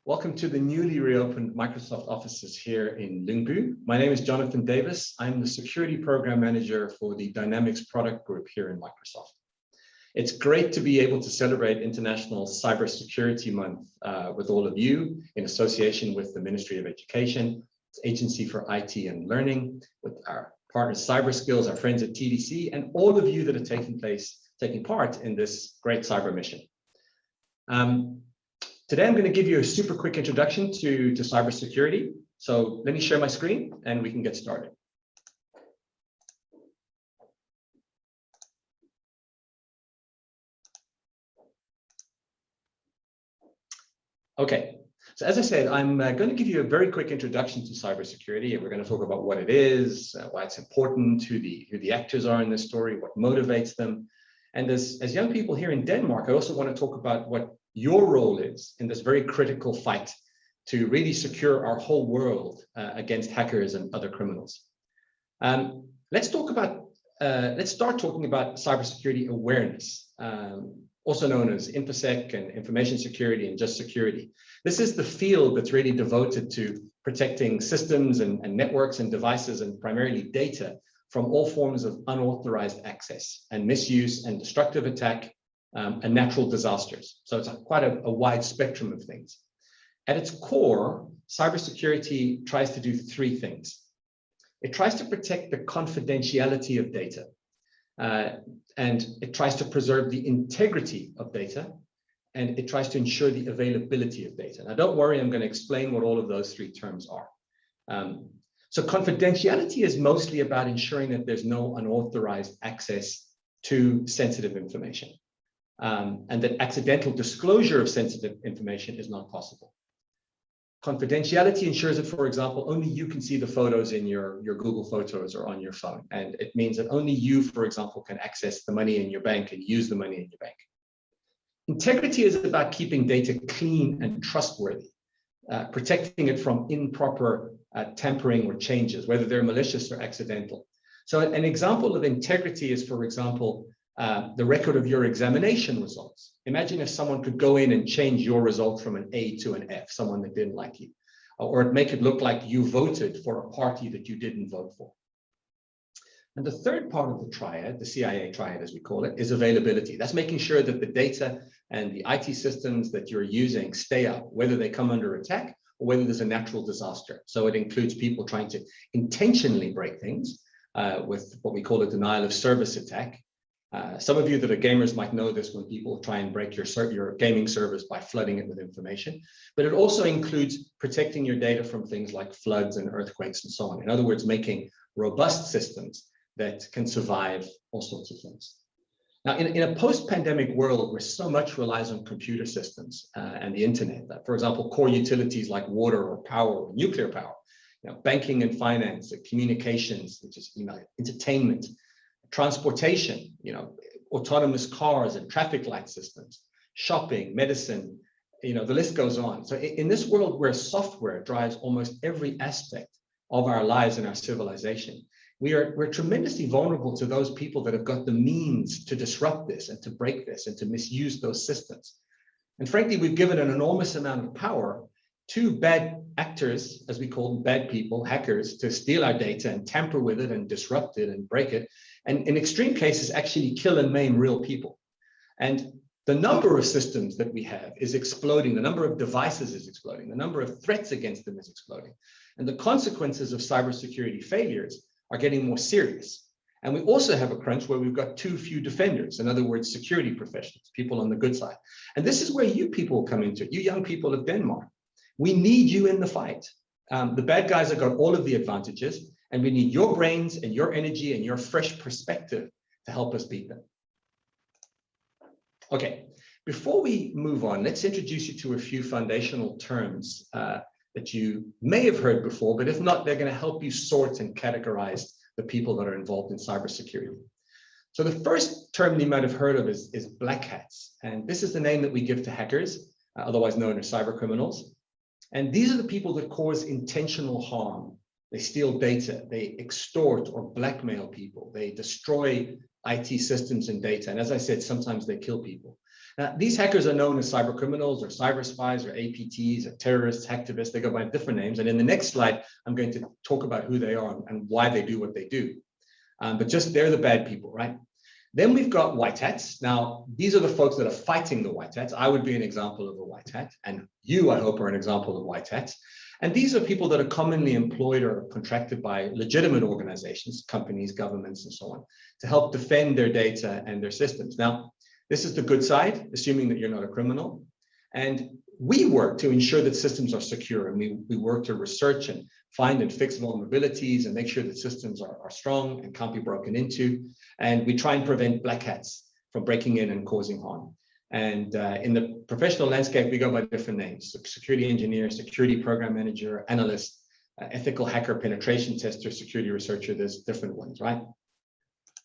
Welcome to the newly reopened Microsoft offices here in Lingbu. My name is Jonathan Davis. I'm the Security Program Manager for the Dynamics Product Group here in Microsoft. It's great to be able to celebrate International Cybersecurity Month with all of you in association with the Ministry of Education, Agency for IT and Learning, with our partners CyberSkills, our friends at TDC, and all of you that are taking part in this great cyber mission. Today, I'm going to give you a super quick introduction to cybersecurity. So let me share my screen and we can get started. Okay, so as I said, I'm going to give you a very quick introduction to cybersecurity, and we're going to talk about what it is, why it's important, who the actors are in this story, what motivates them. And as young people here in Denmark, I also want to talk about what your role is in this very critical fight to really secure our whole world against hackers and other criminals. Let's start talking about cybersecurity awareness, also known as InfoSec and information security and just security. This is the field that's really devoted to protecting systems and networks and devices and primarily data from all forms of unauthorized access and misuse and destructive attack and natural disasters. So it's quite a wide spectrum of things. At its core, cybersecurity tries to do three things. It tries to protect the confidentiality of data, and it tries to preserve the integrity of data, and it tries to ensure the availability of data. Now, don't worry, I'm going to explain what all of those three terms are. So confidentiality is mostly about ensuring that there's no unauthorized access to sensitive information, and that accidental disclosure of sensitive information is not possible. Confidentiality ensures that, for example, only you can see the photos in your Google Photos or on your phone. And it means that only you, for example, can access the money in your bank and use the money in your bank. Integrity is about keeping data clean and trustworthy, protecting it from improper tampering or changes, whether they're malicious or accidental. So an example of integrity is, for example, the record of your examination results. Imagine if someone could go in and change your result from an A to an F, someone that didn't like you, or make it look like you voted for a party that you didn't vote for. And the third part of the triad, the CIA triad as we call it, is availability. That's making sure that the data and the IT systems that you're using stay up, whether they come under attack or whether there's a natural disaster. So it includes people trying to intentionally break things with what we call a denial of service attack. Some of you that are gamers might know this when people try and break your gaming servers by flooding it with information, but it also includes protecting your data from things like floods and earthquakes and so on. In other words, making robust systems that can survive all sorts of things. Now, in a post-pandemic world where so much relies on computer systems and the internet, for example, core utilities like water or power or nuclear power, banking and finance, communications, which is entertainment, transportation, autonomous cars and traffic light systems, shopping, medicine, the list goes on. So in this world where software drives almost every aspect of our lives and our civilization, we're tremendously vulnerable to those people that have got the means to disrupt this and to break this and to misuse those systems. And frankly, we've given an enormous amount of power to bad actors, as we call them, bad people, hackers, to steal our data and tamper with it and disrupt it and break it. And in extreme cases, actually kill and maim real people. And the number of systems that we have is exploding. The number of devices is exploding. The number of threats against them is exploding. And the consequences of cybersecurity failures are getting more serious. And we also have a crunch where we've got too few defenders. In other words, security professionals, people on the good side. And this is where you people come into it, you young people of Denmark. We need you in the fight. The bad guys have got all of the advantages, and we need your brains and your energy and your fresh perspective to help us beat them. Okay, before we move on, let's introduce you to a few foundational terms that you may have heard before, but if not, they're going to help you sort and categorize the people that are involved in cybersecurity. So the first term you might have heard of is black hats. And this is the name that we give to hackers, otherwise known as cyber criminals. And these are the people that cause intentional harm. They steal data, they extort or blackmail people, they destroy IT systems and data. And as I said, sometimes they kill people. These hackers are known as cyber criminals or cyber spies or APTs or terrorists, hacktivists. They go by different names. And in the next slide, I'm going to talk about who they are and why they do what they do. But just they're the bad people, right? Then we've got white hats. Now, these are the folks that are fighting the white hats. I would be an example of a white hat, and you, I hope, are an example of white hats. And these are people that are commonly employed or contracted by legitimate organizations, companies, governments, and so on, to help defend their data and their systems. Now, this is the good side, assuming that you're not a criminal. And we work to ensure that systems are secure, and we work to research and find and fix vulnerabilities and make sure that systems are strong and can't be broken into. And we try and prevent black hats from breaking in and causing harm. And in the professional landscape, we go by different names: so security engineer, security program manager, analyst, ethical hacker, penetration tester, security researcher. There's different ones, right?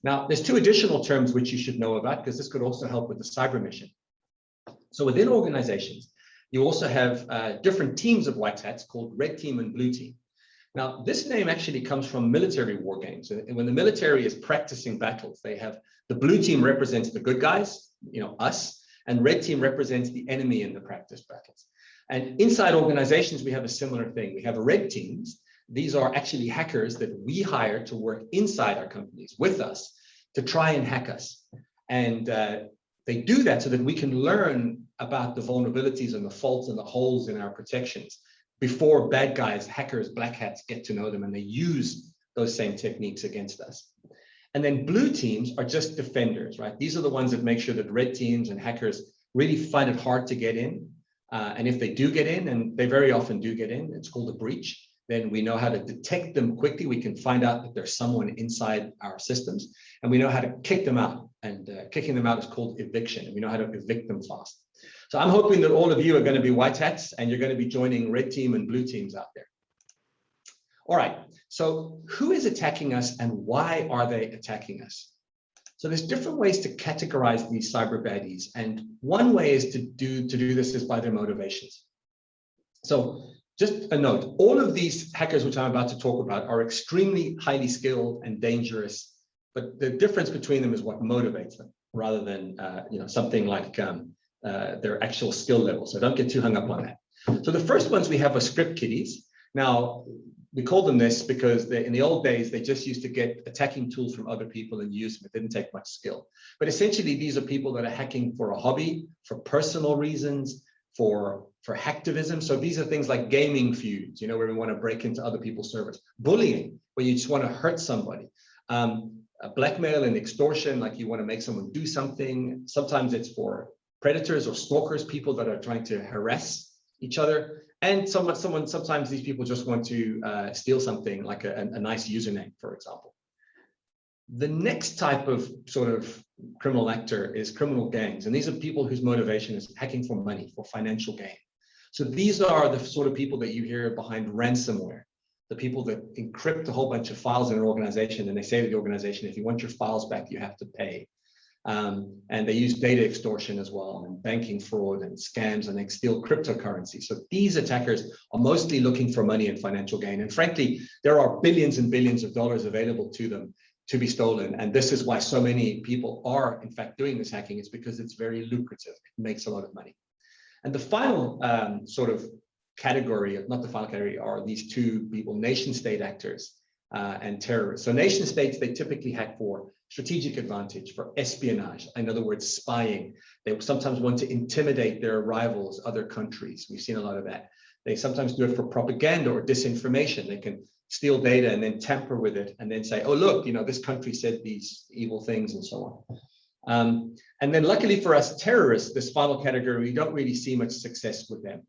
Now, there's two additional terms which you should know about, because this could also help with the cyber mission. So within organizations, you also have different teams of white hats called red team and blue team. Now, this name actually comes from military war games. And when the military is practicing battles, they have the blue team represents the good guys, us, and red team represents the enemy in the practice battles. And inside organizations, we have a similar thing. We have red teams. These are actually hackers that we hire to work inside our companies with us to try and hack us. And they do that so that we can learn about the vulnerabilities and the faults and the holes in our protections before bad guys, hackers, black hats get to know them, and they use those same techniques against us. And then blue teams are just defenders, right? These are the ones that make sure that red teams and hackers really find it hard to get in. And if they do get in, and they very often do get in, it's called a breach. Then we know how to detect them quickly. We can find out that there's someone inside our systems, and we know how to kick them out. And kicking them out is called eviction, and we know how to evict them fast. So I'm hoping that all of you are going to be white hats, and you're going to be joining red team and blue teams out there. All right, so who is attacking us, and why are they attacking us? So there's different ways to categorize these cyber baddies, and one way is to do this is by their motivations. So just a note, all of these hackers which I'm about to talk about are extremely highly skilled and dangerous, but the difference between them is what motivates them, rather than something like their actual skill level. So don't get too hung up on that. So the first ones we have are script kiddies. Now, we call them this because in the old days, they just used to get attacking tools from other people and use them. It didn't take much skill. But essentially, these are people that are hacking for a hobby, for personal reasons, for hacktivism. So these are things like gaming feuds, where we want to break into other people's servers. Bullying, where you just want to hurt somebody. Blackmail and extortion, like you want to make someone do something. Sometimes it's for predators or stalkers, people that are trying to harass each other. And sometimes these people just want to steal something like a nice username, for example. The next type of sort of criminal actor is criminal gangs. And these are people whose motivation is hacking for money, for financial gain. So these are the sort of people that you hear behind ransomware, the people that encrypt a whole bunch of files in an organization, and they say to the organization, if you want your files back, you have to pay. And they use data extortion as well, and banking fraud and scams, and they steal cryptocurrency. So these attackers are mostly looking for money and financial gain. And frankly, there are billions and billions of dollars available to them to be stolen. And this is why so many people are, in fact, doing this hacking. It's because it's very lucrative. It makes a lot of money. And the final sort of category, not the final category, are these two people, nation state actors and terrorists. So nation states, they typically hack for strategic advantage, for espionage, in other words, spying. They sometimes want to intimidate their rivals, other countries. We've seen a lot of that. They sometimes do it for propaganda or disinformation. They can steal data and then tamper with it and then say, oh, look, this country said these evil things and so on. And then luckily for us terrorists, this final category, we don't really see much success with them.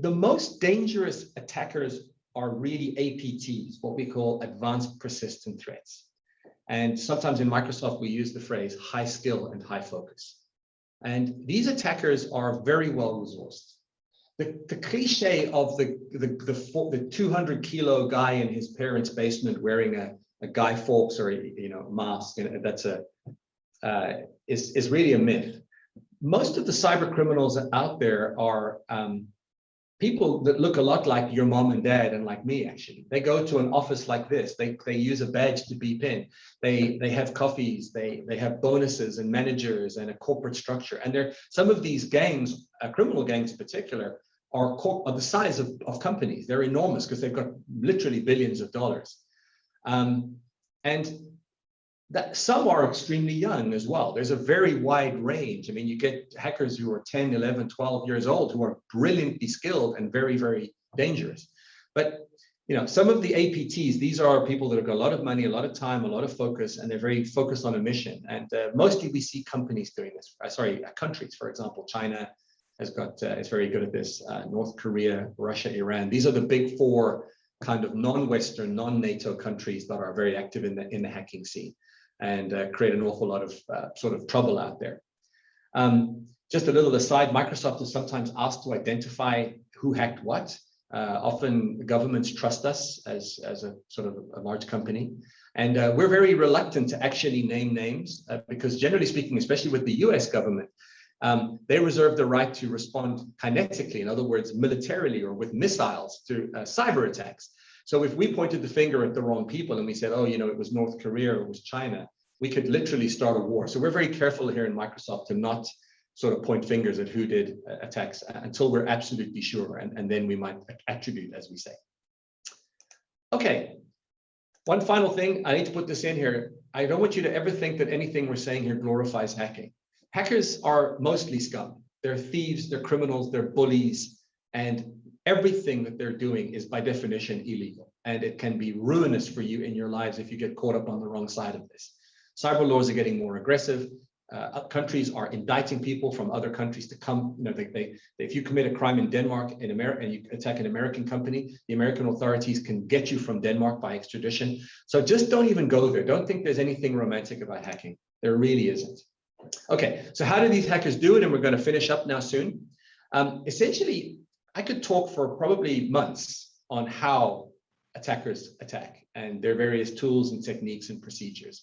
The most dangerous attackers are really APTs, what we call advanced persistent threats. And sometimes in Microsoft, we use the phrase high skill and high focus. And these attackers are very well resourced. The cliche of the 200 kilo guy in his parents' basement wearing a Guy Fawkes or a mask, is really a myth. Most of the cyber criminals out there are people that look a lot like your mom and dad and like me, actually. They go to an office like this. They use a badge to beep in. They have coffees. They have bonuses and managers and a corporate structure. And some of these gangs, criminal gangs in particular, are the size of companies. They're enormous because they've got literally billions of dollars. And that some are extremely young as well. There's a very wide range. I mean, you get hackers who are 10, 11, 12 years old who are brilliantly skilled and very, very dangerous. But some of the APTs, these are people that have got a lot of money, a lot of time, a lot of focus, and they're very focused on a mission. And mostly we see companies doing this. Countries, for example, China has got is very good at this. North Korea, Russia, Iran. These are the big four kind of non-Western, non-NATO countries that are very active in the hacking scene, and create an awful lot of sort of trouble out there. Just a little aside, Microsoft is sometimes asked to identify who hacked what. Often governments trust us as a sort of a large company. And we're very reluctant to actually name names because generally speaking, especially with the US government, they reserve the right to respond kinetically, in other words, militarily or with missiles to cyber attacks. So if we pointed the finger at the wrong people and we said, oh, it was North Korea or it was China, we could literally start a war. So we're very careful here in Microsoft to not sort of point fingers at who did attacks until we're absolutely sure. And then we might attribute, as we say. Okay, one final thing. I need to put this in here. I don't want you to ever think that anything we're saying here glorifies hacking. Hackers are mostly scum. They're thieves, they're criminals, they're bullies, and everything that they're doing is by definition illegal. And it can be ruinous for you in your lives if you get caught up on the wrong side of this. Cyber laws are getting more aggressive. Countries are indicting people from other countries to come. If you commit a crime in Denmark, in America, and you attack an American company, the American authorities can get you from Denmark by extradition. So just don't even go there. Don't think there's anything romantic about hacking. There really isn't. Okay, so how do these hackers do it? And we're going to finish up now soon. Essentially, I could talk for probably months on how attackers attack and their various tools and techniques and procedures.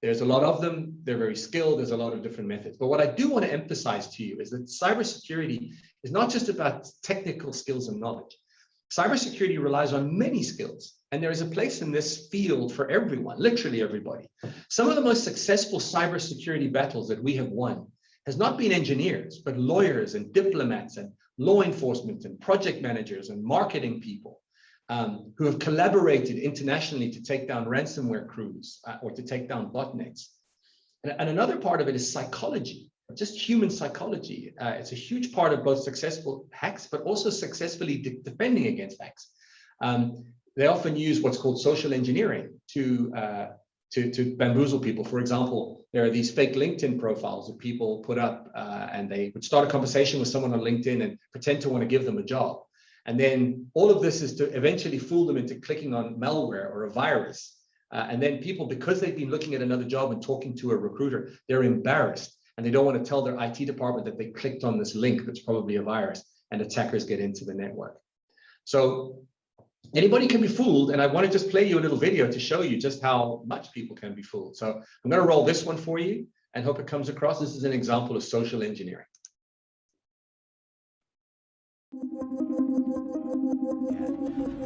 There's a lot of them. They're very skilled. There's a lot of different methods. But what I do want to emphasize to you is that cybersecurity is not just about technical skills and knowledge. Cybersecurity relies on many skills, and there is a place in this field for everyone, literally everybody. Some of the most successful cybersecurity battles that we have won has not been engineers, but lawyers and diplomats and law enforcement and project managers and marketing people who have collaborated internationally to take down ransomware crews or to take down botnets. And another part of it is psychology, just human psychology. It's a huge part of both successful hacks, but also successfully defending against hacks. They often use what's called social engineering to bamboozle people. For example, there are these fake LinkedIn profiles that people put up and they would start a conversation with someone on LinkedIn and pretend to want to give them a job. And then all of this is to eventually fool them into clicking on malware or a virus. And then people, because they've been looking at another job and talking to a recruiter, they're embarrassed and they don't want to tell their IT department that they clicked on this link that's probably a virus, and attackers get into the network. So anybody can be fooled, and I want to just play you a little video to show you just how much people can be fooled. So I'm going to roll this one for you and hope it comes across. This is an example of social engineering.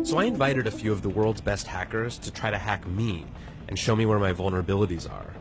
So I invited a few of the world's best hackers to try to hack me and show me where my vulnerabilities are.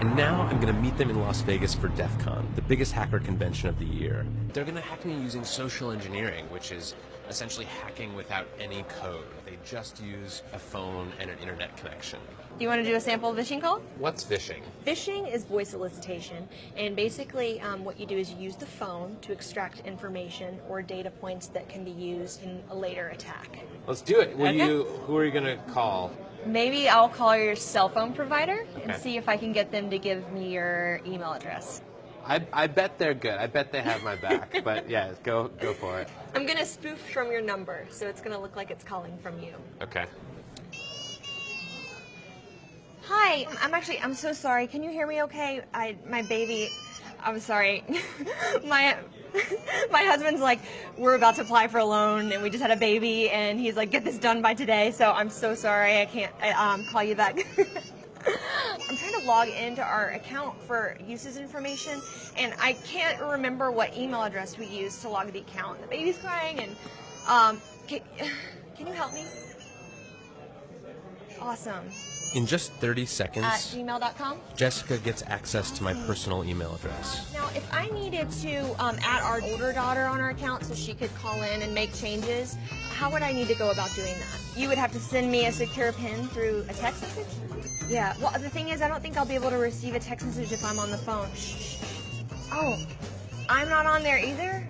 And now I'm going to meet them in Las Vegas for DEF CON, the biggest hacker convention of the year. They're going to hack me using social engineering, which is essentially hacking without any code. They just use a phone and an internet connection. Do you want to do a sample phishing call? What's phishing? Phishing is voice solicitation, and basically what you do is you use the phone to extract information or data points that can be used in a later attack. Let's do it. Okay. Who are you going to call? Maybe I'll call your cell phone provider and see if I can get them to give me your email address. I bet they're good. I bet they have my back. But yeah, go for it. I'm going to spoof from your number, so it's going to look like it's calling from you. Okay. Hi, I'm so sorry. Can you hear me okay? My baby, I'm sorry. my husband's like, we're about to apply for a loan and we just had a baby and he's like, get this done by today. So I'm so sorry. I can't call you back. I'm trying to log into our account for uses information and I can't remember what email address we used to log the account. The baby's crying and Can you help me? Awesome. In just 30 At seconds, gmail.com. Jessica gets access to my personal email address. Now, if I needed to add our older daughter on our account so she could call in and make changes, how would I need to go about doing that? You would have to send me a secure PIN through a text message? Yeah, well, the thing is, I don't think I'll be able to receive a text message if I'm on the phone. Shh. Oh, I'm not on there either?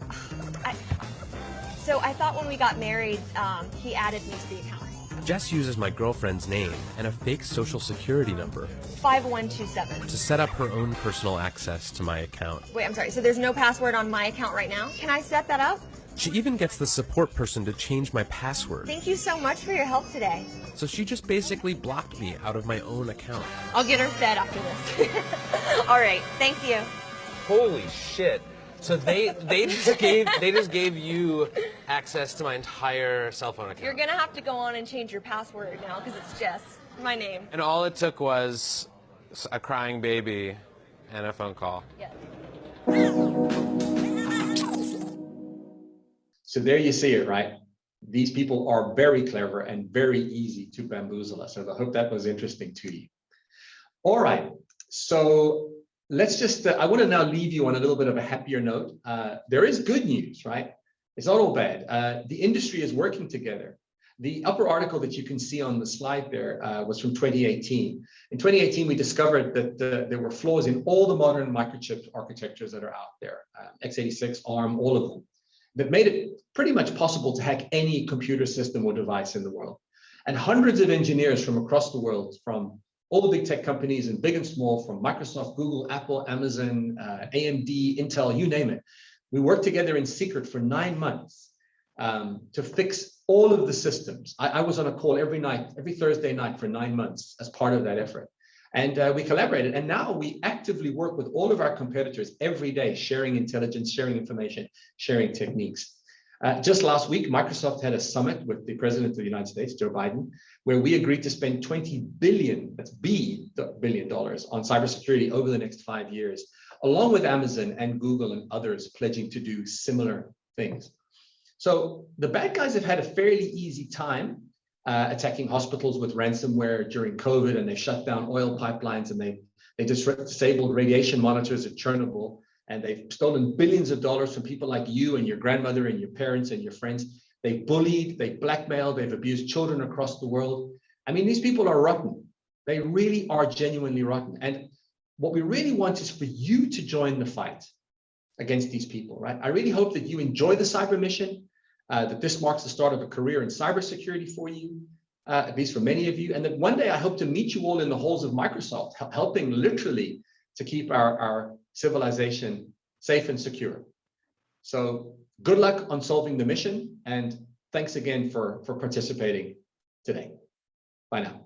So I thought when we got married, he added me to the account. Jess uses my girlfriend's name and a fake social security number 5127. to set up her own personal access to my account. Wait, I'm sorry, so there's no password on my account right now? Can I set that up? She even gets the support person to change my password. Thank you so much for your help today. So she just basically blocked me out of my own account. I'll get her fed after this. All right, thank you. Holy shit. So they just gave you access to my entire cell phone account. You're gonna have to go on and change your password now because it's Jess, my name. And all it took was a crying baby and a phone call. Yes. So there you see it, right? These people are very clever and very easy to bamboozle us. So I hope that was interesting to you. All right, so let's just, I want to now leave you on a little bit of a happier note. There is good news, right? It's not all bad. The industry is working together. The upper article that you can see on the slide there was from 2018. In 2018, we discovered that there were flaws in all the modern microchip architectures that are out there, x86, ARM, all of them, that made it pretty much possible to hack any computer system or device in the world. And hundreds of engineers from across the world, from all the big tech companies and big and small, from Microsoft, Google, Apple, Amazon, AMD, Intel, you name it. We worked together in secret for 9 months to fix all of the systems. I was on a call every night, every Thursday night for 9 months as part of that effort. And we collaborated. And now we actively work with all of our competitors every day, sharing intelligence, sharing information, sharing techniques. Just last week, Microsoft had a summit with the President of the United States, Joe Biden, where we agreed to spend $20 billion, that's billion dollars, on cybersecurity over the next 5 years, along with Amazon and Google and others pledging to do similar things. So the bad guys have had a fairly easy time attacking hospitals with ransomware during COVID, and they shut down oil pipelines, and they disabled radiation monitors at Chernobyl. And they've stolen billions of dollars from people like you and your grandmother and your parents and your friends. They bullied, they blackmailed, they've abused children across the world. I mean, these people are rotten. They really are genuinely rotten. And what we really want is for you to join the fight against these people, right? I really hope that you enjoy the cyber mission, that this marks the start of a career in cybersecurity for you, at least for many of you. And that one day I hope to meet you all in the halls of Microsoft, helping literally to keep our civilization safe and secure. So good luck on solving the mission, and thanks again for participating today. Bye now.